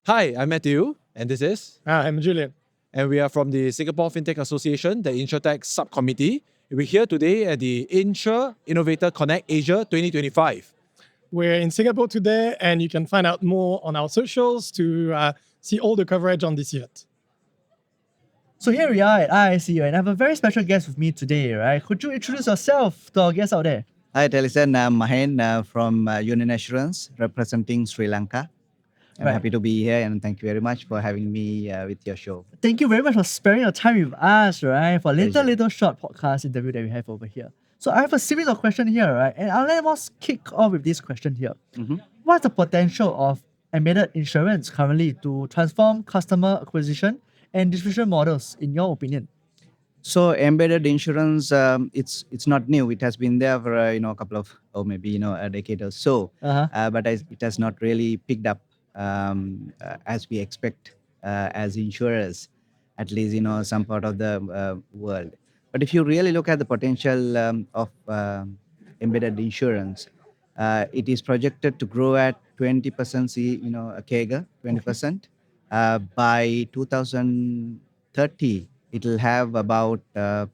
Hi, I'm Matthew, and this is, I'm Julian. and we are from the Singapore FinTech Association, the InsurTech Subcommittee. We're here today at the Insure Innovator Connect Asia 2025. We're in Singapore today, and you can find out more on our socials to see all the coverage on this event. So here we are at IIC, and I have a very special guest with me today, right? Could you introduce yourself to our guests out there? Hi, Telison. I'm Mahen from Union Assurance, representing Sri Lanka. I'm Right. happy to be here, and thank you very much for having me with your show. Thank you very much for sparing your time with us, right? For Pleasure. little short podcast interview that we have over here. So I have a series of questions here, right? And I'll let us kick off with this question here. Mhm. What's the potential of embedded insurance currently to transform customer acquisition and distribution models, in your opinion? So embedded insurance, it's not new. It has been there for a couple of, or maybe a decade or so, Uh-huh. but it has not really picked up as we expect as insurers, at least some part of the world. But if you really look at the potential of embedded insurance, it is projected to grow at 20%, a CAGR, 20%. By 2030, it will have about a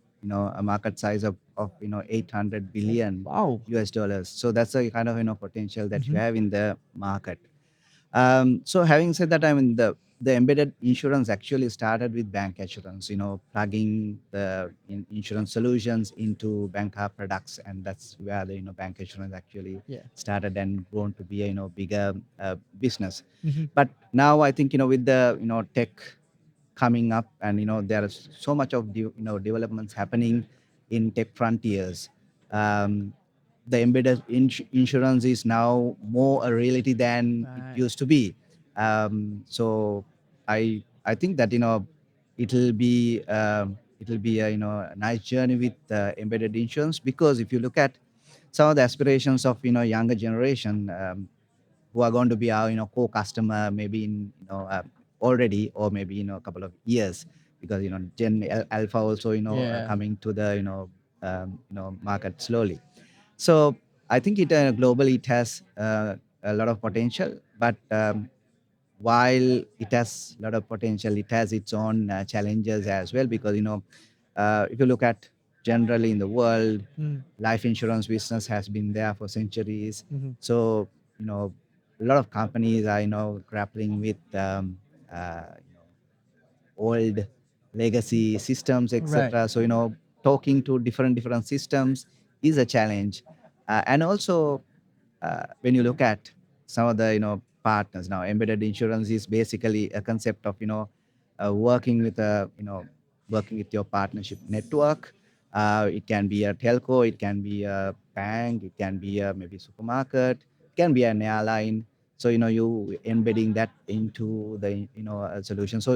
market size of 800 billion Wow. US dollars. So that's a kind of potential that you Mhm. have in the market. So having said that, I mean the embedded insurance actually started with bank assurance, plugging the insurance solutions into bank products, and that's where the bank assurance actually Yeah. started and grown to be a bigger business. Mhm. But now I think with the tech coming up, and there is so much of developments happening in tech frontiers. um, the embedded insurance is now more a reality than it Right. used to be. So I think that it'll be a a nice journey with embedded insurance, because if you look at some of the aspirations of younger generation, who are going to be our core customer, maybe in already, or maybe a couple of years, because Alpha also Yeah. coming to the market slowly. So I think it globally it has a lot of potential, but while it has a lot of potential, it has its own challenges as well, because if you look at generally in the world, Mm. life insurance business has been there for centuries. Mhm. So a lot of companies are grappling with old legacy systems, Right. etc. So talking to different systems is a challenge. And also when you look at some of the partners now, embedded insurance is basically a concept of working with working with your partnership network. It can be a telco, it can be a bank, it can be a maybe supermarket, it can be an airline. So you embedding that into the a solution. So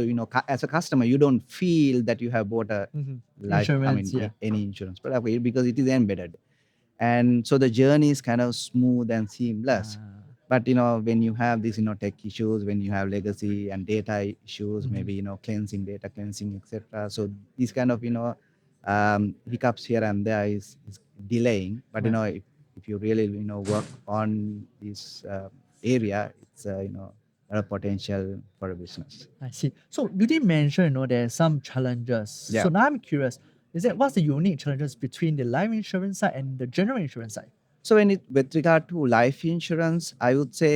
as a customer, you don't feel that you have bought a Mhm. life, I Insurance, mean yeah. any insurance product, because it is embedded. And so the journey is kind of smooth and seamless. Ah. But when you have these tech issues, when you have legacy and data issues, Mhm. maybe cleansing, data cleansing, etc. So these kind of hiccups here and there is delaying. But Right. if you really work on this area, it's a lot of potential for a business. I see. So you did mention, there's some challenges. Yeah. So now I'm curious, what's the unique challenges between the life insurance side and the general insurance side? So with regard to life insurance, I would say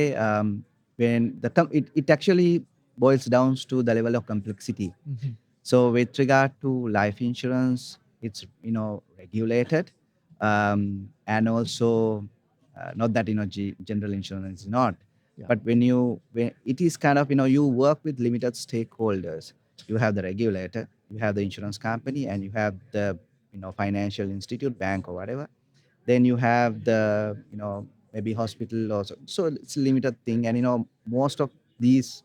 when it actually boils down to the level of complexity. Mhm. So with regard to life insurance, it's regulated, and also not that general insurance is not. Yeah. But when it is kind of you work with limited stakeholders. You have the regulator, you have the insurance company, and you have the financial institute, bank or whatever. Then you have the maybe hospital also. So it's a limited thing, and most of these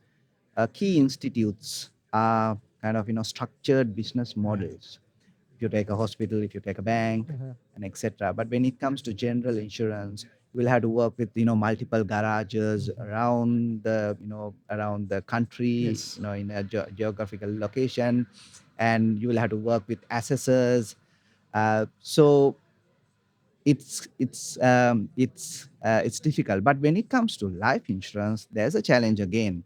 key institutes are kind of structured business models. If you take a hospital, if you take a bank, Uh-huh. and etc. But when it comes to general insurance, you will have to work with multiple garages around the around the country, Yes. in a geographical location, and you will have to work with assessors. So it's difficult. But when it comes to life insurance, there's a challenge again.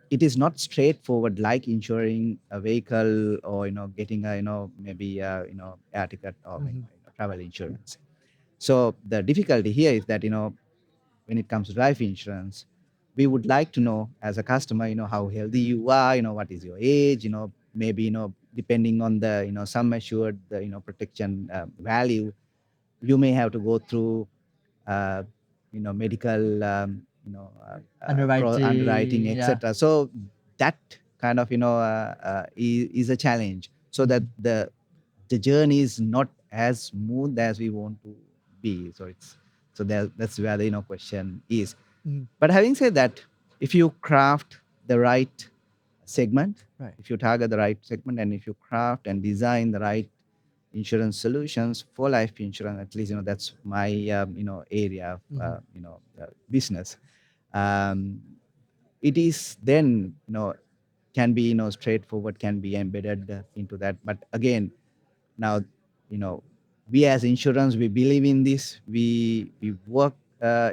it is not straightforward like insuring a vehicle or getting a maybe air ticket or travel insurance. So the difficulty here is that when it comes to life insurance, we would like to know as a customer, how healthy you are, what is your age, maybe depending on the sum assured, the protection value, you may have to go through uh, medical underwriting, Underwriting, yeah. etc. So that kind of is a challenge, so that the journey is not as smooth as we want to be. So that's where the question is. Mhm. But having said that, if you craft the right segment, Right. if you target the right segment, and if you craft and design the right insurance solutions for life insurance, at least that's my area of business. Um, it is then can be straightforward, can be embedded into that. But again, now we as insurance, we believe in this, we work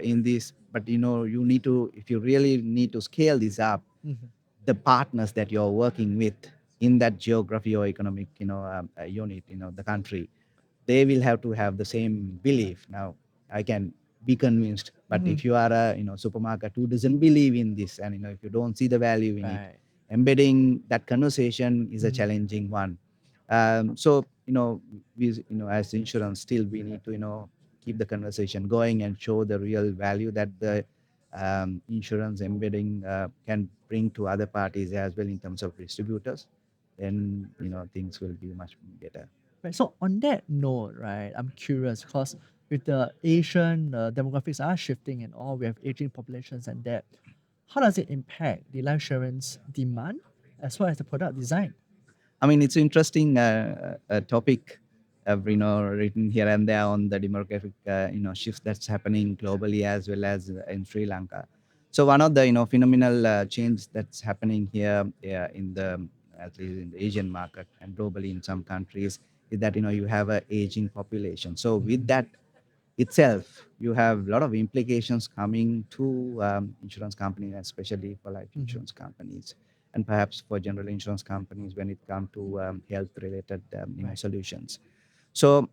in this, but you need to, if you really need to scale this up, Mhm. the partners that you're working with in that geography or economic unit, the country, they will have to have the same belief. Now I can be convinced, but Mhm. if you are a supermarket who doesn't believe in this, and if you don't see the value in it, Right. embedding that conversation is a Mhm. challenging one. So we as insurance, still we need to keep the conversation going and show the real value that the insurance embedding can bring to other parties as well in terms of distributors. Then things will be much better. Right. So on that note, right, I'm curious because with the Asian demographics are shifting and all, we have aging populations and that. How does it impact the life insurance demand as well as the product design? I mean, it's an interesting topic, written here and there on the demographic, shifts that's happening globally as well as in Sri Lanka. So one of the, phenomenal change that's happening here, in the, at least in the Asian market and globally in some countries, is that, you have a aging population. So with that itself, you have a lot of implications coming to insurance companies, especially for life Mhm. insurance companies, and perhaps for general insurance companies when it comes to health-related Right. solutions. So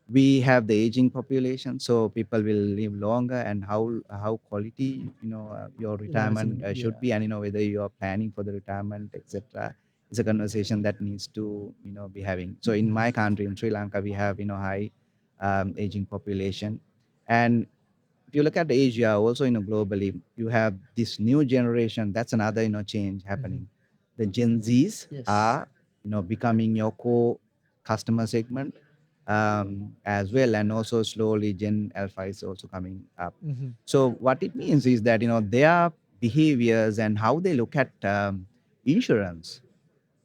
we have the aging population, so people will live longer, and how quality your Lies retirement in should yeah. be, and whether you are planning for the retirement, etc., is a conversation that needs to be having. So in my country, in Sri Lanka, we have high aging population. And if you look at Asia, also globally, you have this new generation. That's another change Mhm. happening. The Gen Zs Yes. are becoming your core customer segment as well, and also slowly Gen Alpha is also coming up. Mhm. So what it means is that their behaviors and how they look at insurance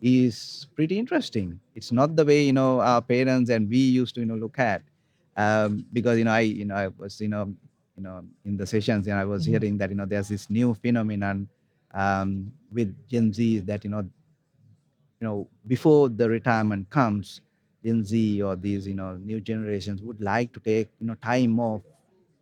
is pretty interesting. It's not the way our parents and we used to look at, because I was in the sessions, and I was Mhm. hearing that there's this new phenomenon with Gen Z, that before the retirement comes, Gen Z or these new generations would like to take time off,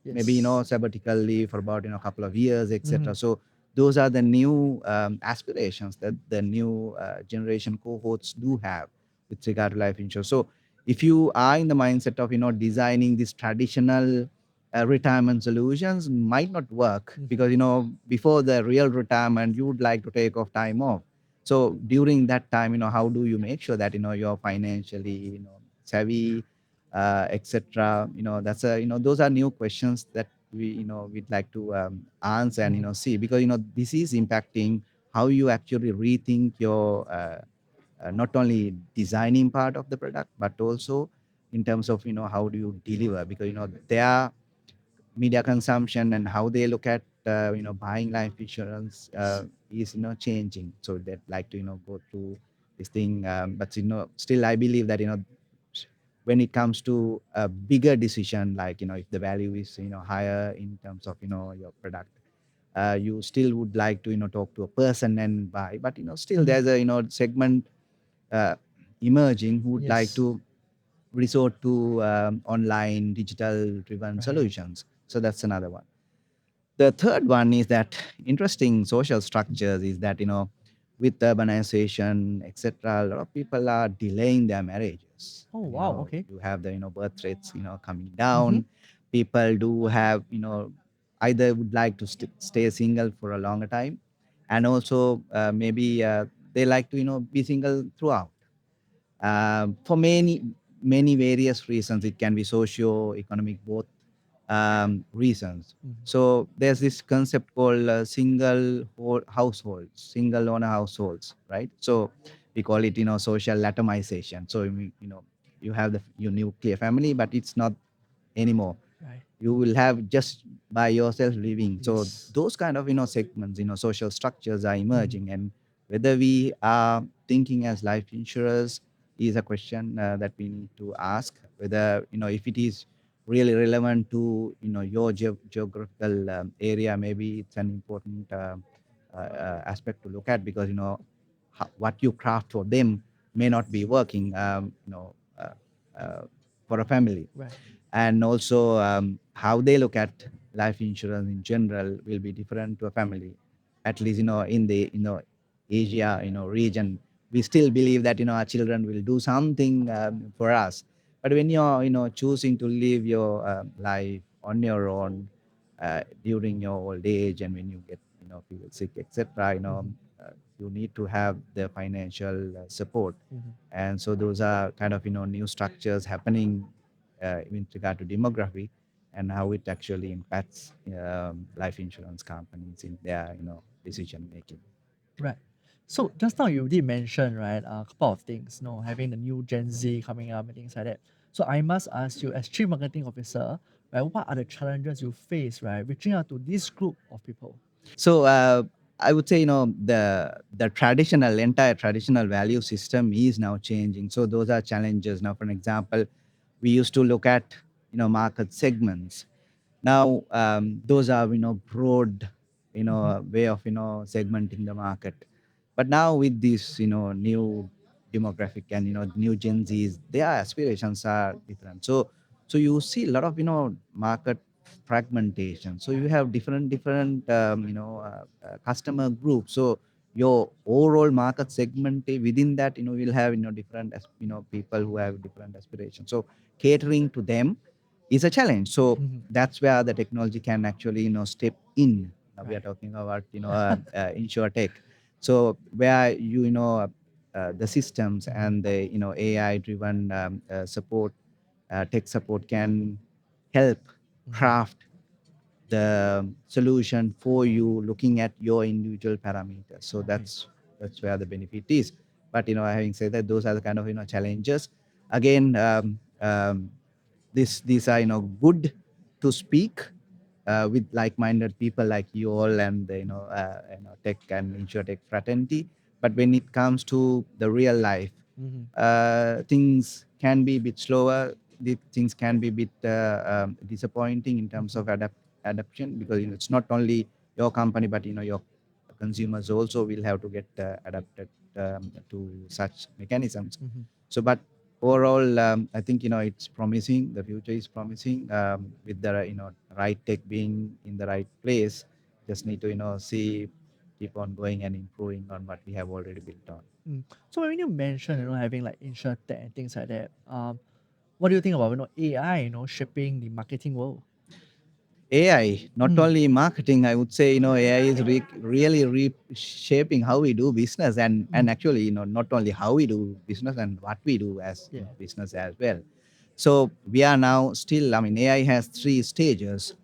maybe Yes. sabbatical leave for about a couple of years, etc. Mhm. So those are the new aspirations that the new generation cohorts do have with regard to life insurance. So if you are in the mindset of designing these traditional retirement solutions, might not work, Mhm. because before the real retirement you would like to take off time off. So during that time, how do you make sure that you're financially savvy, etc. That's a those are new questions that we'd like to answer and Mhm. see, because this is impacting how you actually rethink your not only designing part of the product, but also in terms of how do you deliver, because their media consumption and how they look at buying life insurance is changing. So they'd like to go through this thing, but still I believe that when it comes to a bigger decision, like if the value is higher in terms of your product, you still would like to talk to a person and buy. But still Mhm. there's a segment uh, emerging who would like Yes. to resort to online digital driven Right. solutions. So that's another one. The third one is that interesting social structures is that, with urbanization, etc., a lot of people are delaying their marriages. Oh, And, wow. Okay. you have the, birth rates, coming Mm-hmm. down. People do have, either would like to stay single for a longer time, and also maybe they like to, be single throughout. For many various reasons. It can be socio-economic, both reasons. Mhm. So there's this concept called households, single owner households, right? So we call it, social atomization. So you have your nuclear family, but it's not anymore. Right. You will have just by yourself living. So Yes. those kind of, segments, social structures are Mhm. emerging, and whether we are thinking as life insurers is a question that we need to ask, whether, if it is really relevant to, your geographical area. Maybe it's an important aspect to look at, because, what you craft for them may not be working, for a family. Right. And also how they look at life insurance in general will be different to a family. At least, in the, Asia, region, we still believe that, our children will do something for us. But when you're, choosing to live your life on your own during your old age, and when you get, feel sick, etc., Mhm. you need to have the financial support. Mhm. And so those are kind of, new structures happening with regard to demography, and how it actually impacts life insurance companies in their, decision making. Right. So just now you did mention, right, a couple of things, having the new Gen Z coming up and things like that. So I must ask you, as Chief Marketing Officer, right, what are the challenges you face, right, reaching out to this group of people? So I would say, the entire traditional value system is now changing. So those are challenges. Now, for an example, we used to look at, market segments. Now those are, broad, Mhm. way of, segmenting the market. But now with this, new demographic and, new Gen Zs, their aspirations are different. So you see a lot of, market fragmentation. So you have different customer groups. So your overall market segment, within that, will have, different people who have different aspirations. So catering to them is a challenge. So Mhm. that's where the technology can actually, step in. Now we are Right. talking about, insure tech. So where the systems Mhm. and the, AI driven support, tech support can help Mhm. craft the solution for you, looking at your individual parameters. So Okay. that's where the benefit is. But, having said that, those are the kind of, challenges. Again, these are, good to speak with like-minded people like you all, and the, tech and insurtech fraternity. But when it comes to the real life, Mhm. things can be a bit slower. Things can be a bit disappointing in terms Mhm. of adaptation, because, it's not only your company, but, your consumers also will have to get adapted to such mechanisms. Mhm. So, but overall, I think, it's promising. The future is promising, with the, right tech being in the right place. Just need to, see, keep on going and improving on what we have already built on. Mm. So when you mention, having like insure tech and things like that, what do you think about AI, shaping the marketing world? AI, not Mm. only marketing, I would say, AI is really reshaping how we do business, and Mm. actually, not only how we do business and what we do as, Yeah. business as well. So we are now still, I mean, AI has three stages.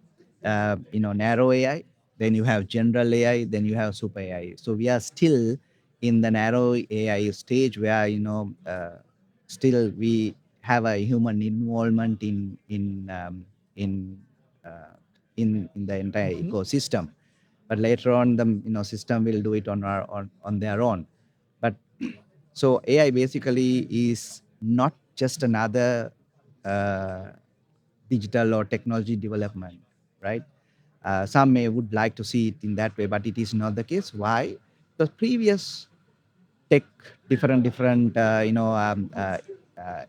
Narrow AI, then you have general AI, then you have super AI. So we are still in the narrow AI stage, where, still we have a human involvement in uh, in the entire Mhm. ecosystem. But later on, the, system will do it on their own. But so AI basically is not just another uh, digital or technology development, right? Some may would like to see it in that way, but it is not the case. Why? The previous tech, different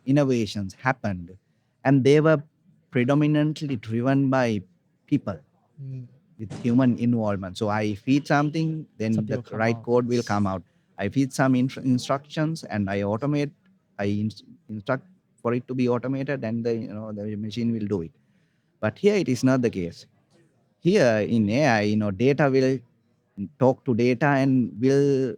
innovations happened, and they were predominantly driven by people. Mm. with human involvement. So I feed something, then Something the will come right out. code will come out. I feed some instructions and I automate. I instruct for it to be automated, and the machine will do it. But here it is not the case. Here in AI, data will talk to data and will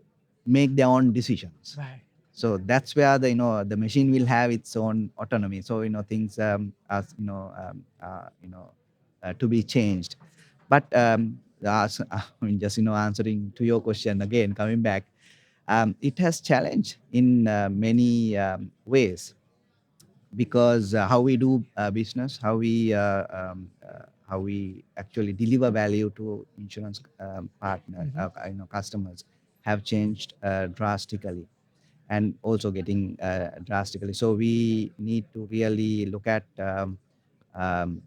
make their own decisions. Right. So that's where the machine will have its own autonomy. So things as to be changed. But I mean, just answering to your question again, coming back, it has challenged in many ways, because how we do business, how we actually deliver value to insurance partner, customers, have changed drastically, and also getting drastically. So we need to really look at um,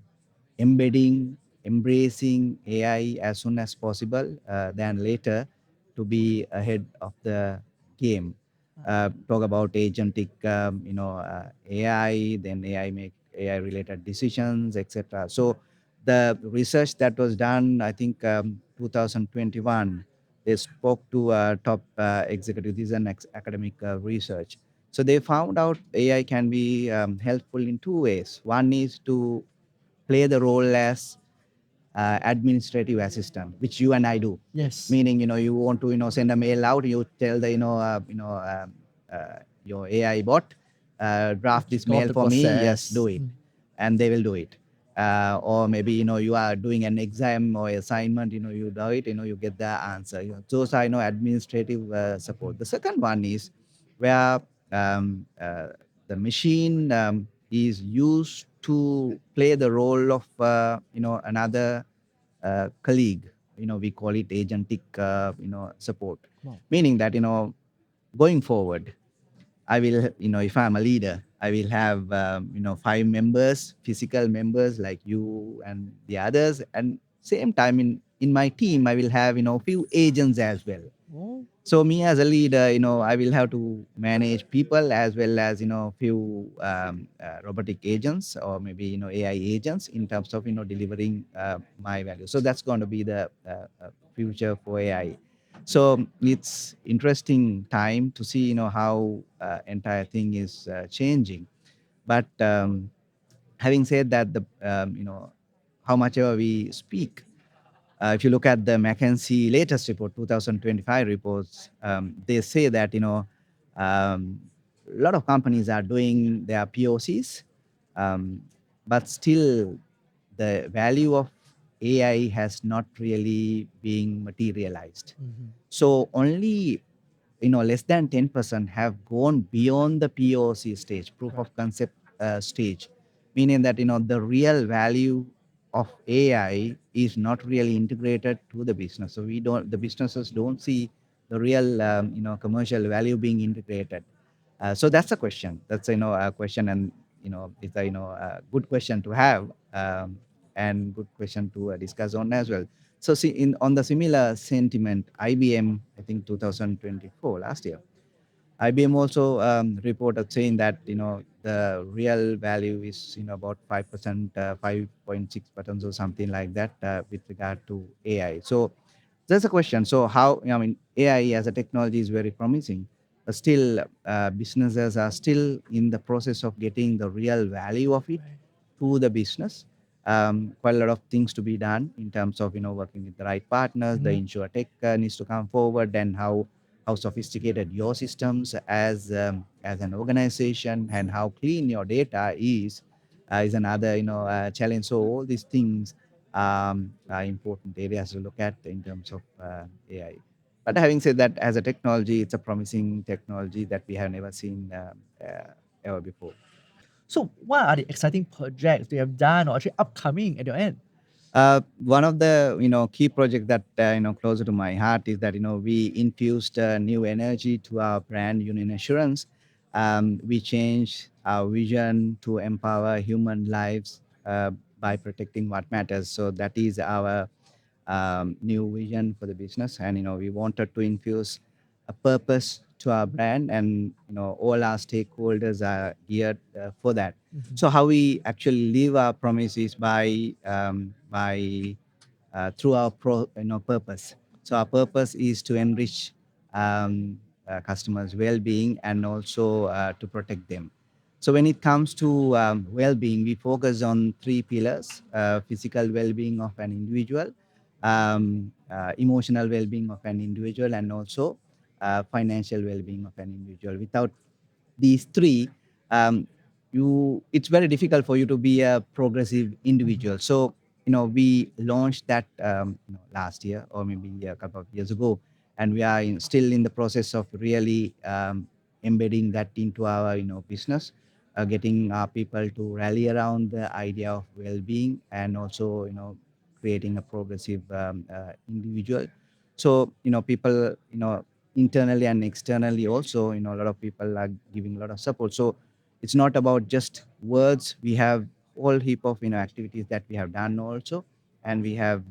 embedding, embracing AI as soon as possible than later, to be ahead of the game. Talk about agentic, AI, then AI make AI related decisions, etc. So the research that was done, I think 2021, they spoke to top executives. This is an academic research. So they found out AI can be helpful in two ways. One is to play the role as administrative assistant, which you and I do. Yes. Meaning, you want to, send a mail out, you tell the, your AI bot, draft this Kick off mail the for me. Yes, do process. it, and they will do it. Or maybe, you are doing an exam or assignment, you do it, you get the answer. Those are, administrative support. The second one is where the machine is used to play the role of, another colleague. We call it agentic, support. Wow. Meaning that, going forward, I will, if I'm a leader, I will have, 5 members, physical members like you and the others. And same time in my team, I will have, few agents as well. Oh, So me as a leader, I will have to manage people as well as, few robotic agents, or maybe, AI agents, in terms of, delivering my value. So that's going to be the future for AI. So it's interesting time to see, how entire thing is changing. But having said that, the how much ever we speak, if you look at the McKinsey latest report, 2025 reports, they say that, a lot of companies are doing their POCs, um, but still the value of AI has not really being materialized. So only, less than 10% have gone beyond the POC stage, proof of concept stage, meaning that, the real value of AI is not really integrated to the business. So the businesses don't see the real, commercial value being integrated. So that's a question. That's, a question, and it's a, a good question to have, and good question to discuss on as well. So see, on the similar sentiment, IBM, I think 2024, last year, IBM also reported saying that, the real value is, about 5%, 5.6% or something like that, with regard to AI. So that's a question. So how, I mean, AI as a technology is very promising, but still businesses are still in the process of getting the real value of it to the business. Quite a lot of things to be done in terms of, working with the right partners. The insure tech needs to come forward, and how sophisticated your systems as an organization, and how clean your data is another, challenge. So all these things are important areas to look at in terms of AI. But having said that, as a technology, it's a promising technology that we have never seen ever before. so what are the exciting projects you have done or actually upcoming at your end? One of the key projects that closer to my heart is that we infused new energy to our brand Union Assurance. We changed our vision to empower human lives by protecting what matters. So that is our new vision for the business, and we wanted to infuse a purpose to our brand, and all our stakeholders are geared for that. So how we actually live our promises by through our purpose. So our purpose is to enrich customers' well-being and also to protect them. So when it comes to well-being, we focus on three pillars: physical well-being of an individual, emotional well-being of an individual, and also financial well-being of an individual. Without these three, um, it's very difficult for you to be a progressive individual. So we launched that last year or maybe a couple of years ago, and we are still in the process of really embedding that into our business, getting our people to rally around the idea of well-being, and also creating a progressive individual. So people internally and externally also, a lot of people are giving a lot of support. So it's not about just words. We have whole heap of activities that we have done also, and we are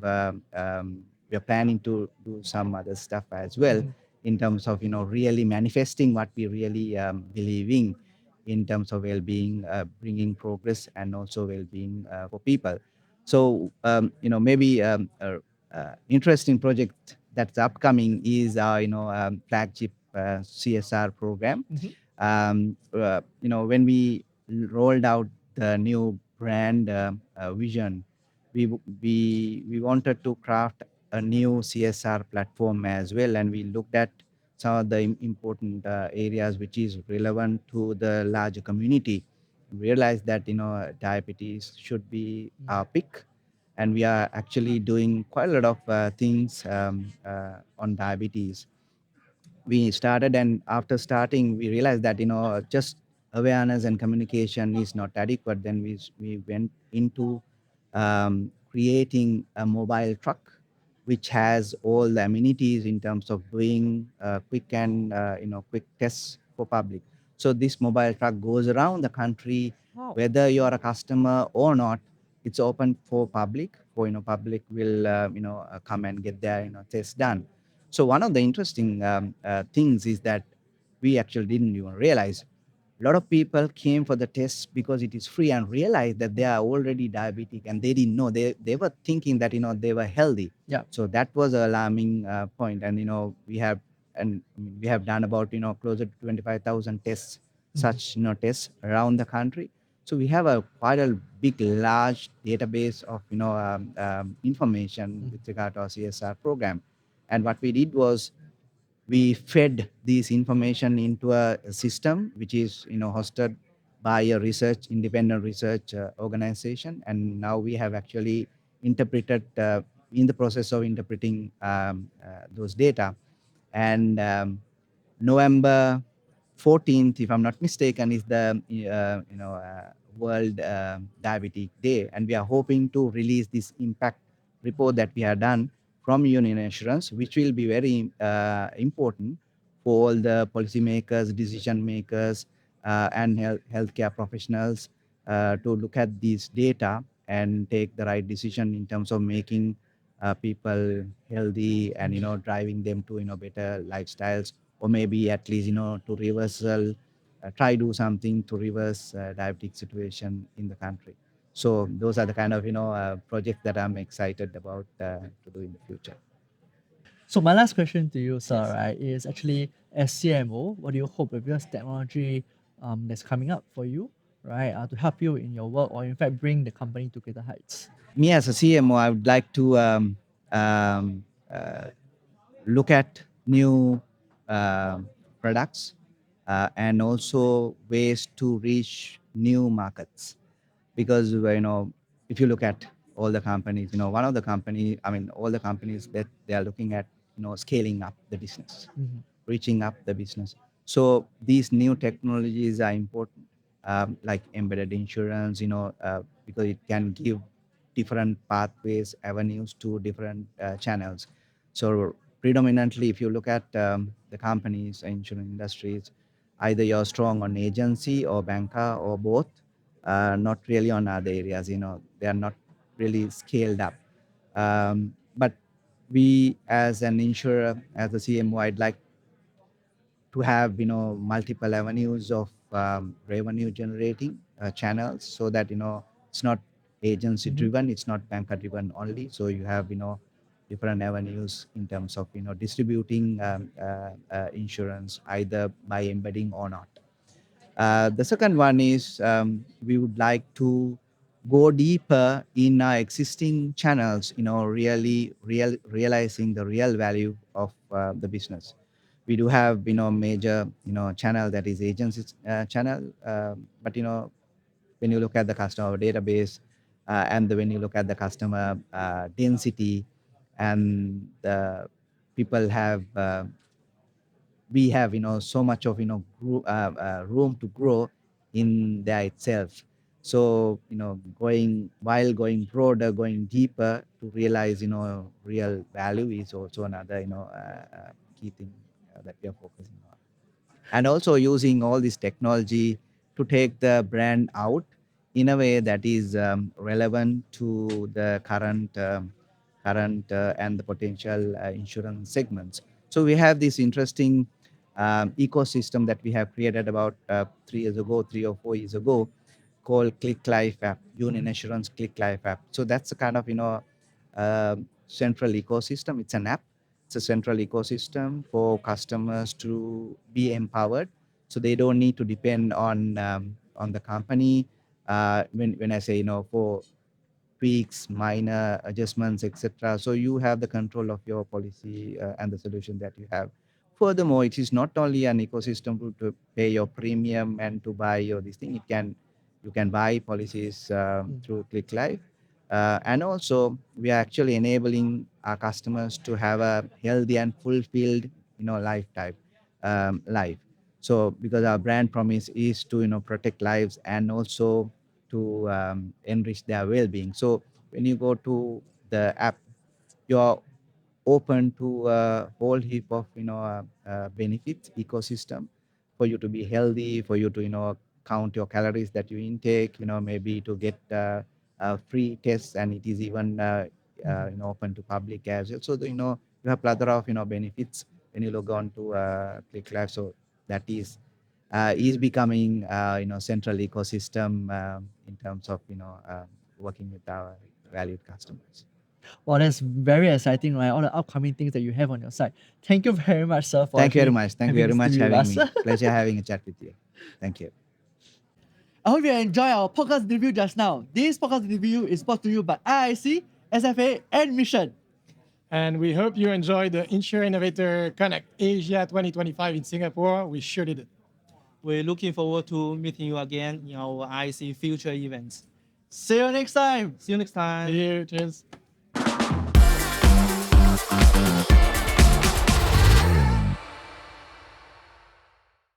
planning to do some other stuff as well, in terms of really manifesting what we really believing in terms of well-being, bringing progress and also well-being for people. So maybe interesting project that's upcoming is our flagship CSR program. When we rolled out the new brand vision, we wanted to craft a new CSR platform as well, and we looked at some of the important areas which is relevant to the larger community. We realized that diabetes should be our pick, and we are actually doing quite a lot of things on diabetes. We started, and after starting we realized that just awareness and communication is not adequate. Then we went into creating a mobile truck which has all the amenities in terms of doing quick tests for public. So this mobile truck goes around the country, Wow. whether you are a customer or not. It's open for public. For public will come and get their test done. So one of the interesting things is that we actually didn't even realize a lot of people came for the tests because it is free, and realized that they are already diabetic, and they didn't know. They were thinking that they were healthy. Yeah. So that was an alarming point. And we have done about closer to 25,000 tests, such tests around the country. So we have a quite a big, large database of information with regard to our CSR program. And what we did was we fed this information into a system which is hosted by a independent research organization. And now we have actually interpreted, in the process of interpreting those data. And November 14th, if I'm not mistaken, is the World Diabetic Day, and we are hoping to release this impact report that we have done from Union Assurance, which will be very important for all the policymakers, decision makers, and healthcare professionals to look at these data and take the right decision in terms of making people healthy, and driving them to better lifestyles, or maybe at least to reversal, try do something to reverse diabetic situation in the country. So those are the kind of projects that I'm excited about to do in the future. So my last question to you, sir, right, is actually as CMO, what do you hope with this technology that's coming up for you, right, to help you in your work, or in fact bring the company to greater heights? Me as a CMO, I would like to um, uh, look at new products and also ways to reach new markets. Because if you look at all the companies, one of the company, I mean, all the companies that they are looking at scaling up the business, reaching up the business. So these new technologies are important, like embedded insurance, because it can give different pathways, avenues to different channels. So predominantly, if you look at the companies, insurance industries, either you're strong on agency or banker or both, not really on other areas. They are not really scaled up. But we, as an insurer, as a CMO, I'd like to have multiple avenues of revenue generating channels, so that it's not agency driven. It's not banker driven only. So you have different avenues in terms of distributing insurance either by embedding or not. The second one is we would like to go deeper in our existing channels, realizing the real value of the business. We do have major channel, that is agency channel, but when you look at the customer database and when you look at the customer density, and the people have we have so much of room to grow in there itself. So going broader, going deeper to realize real value is also another key thing that we are focusing on. And also using all this technology to take the brand out in a way that is relevant to the current and the potential insurance segments. So we have this interesting ecosystem that we have created about 3 or 4 years ago, called Click Life app, Union Assurance Click Life app. So that's a kind of central ecosystem. It's an app. It's a central ecosystem for customers to be empowered, so they don't need to depend on the company. When I say for tweaks, minor adjustments, etc. So you have the control of your policy and the solution that you have. Furthermore, it is not only an ecosystem to pay your premium and to buy your this thing. You can buy policies through Click Life, and also we are actually enabling our customers to have a healthy and fulfilled life. So because our brand promise is to protect lives and also to enrich their well-being. So when you go to the app, you're open to a whole heap of benefits ecosystem for you to be healthy, for you to count your calories that you intake, maybe to get free tests, and it is even open to public as well. So you have plethora of benefits when you log on to Click Life. So that is becoming central ecosystem in terms of working with our valued customers. Well, that's very exciting, right? All the upcoming things that you have on your side. Thank you very much, sir, for Thank you very actually much. Thank you having very this much interview with having me. us. Pleasure having a chat with you. Thank you. I hope you enjoy our podcast review just now. This podcast review is brought to you by IIC, SFA, and MESSION. And we hope you enjoyed the Insure Innovator Connect Asia 2025 in Singapore. We sure did. We're looking forward to meeting you again in our IIC future events. See you next time. See you next time. See you. Cheers.